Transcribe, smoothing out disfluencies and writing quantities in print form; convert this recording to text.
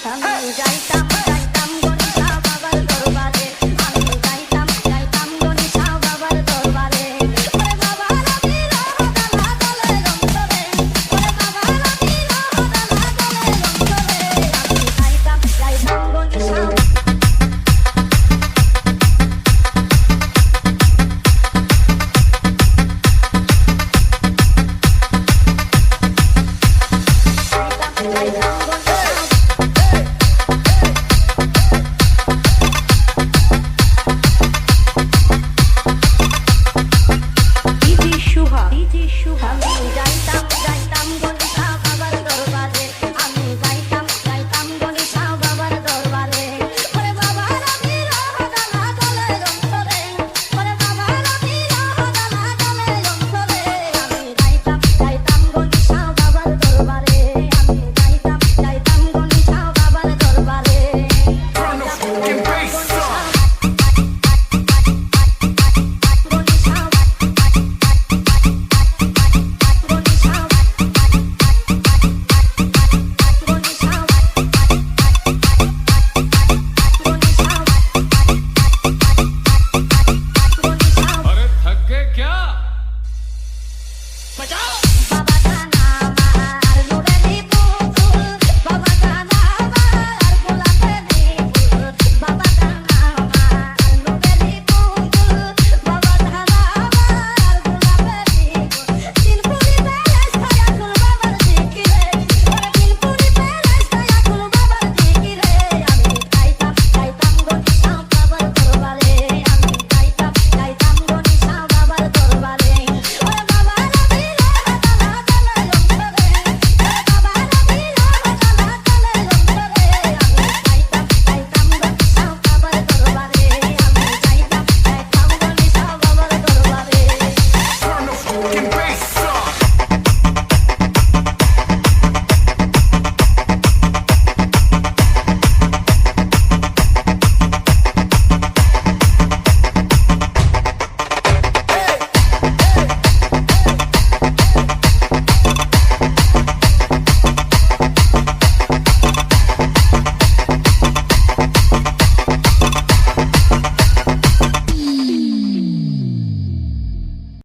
আমি যাইতাম যাইতাম গণিতা বাবার দরবারে, আমি যাইতাম যাইতাম গণিতা বাবার দরবারে। ওরে বাবা রবি রহদালা দলের অন্তরে, ওরে বাবা রবি রহদালা দলের অন্তরে, আমি যাইতাম যাইতাম গণিতা। I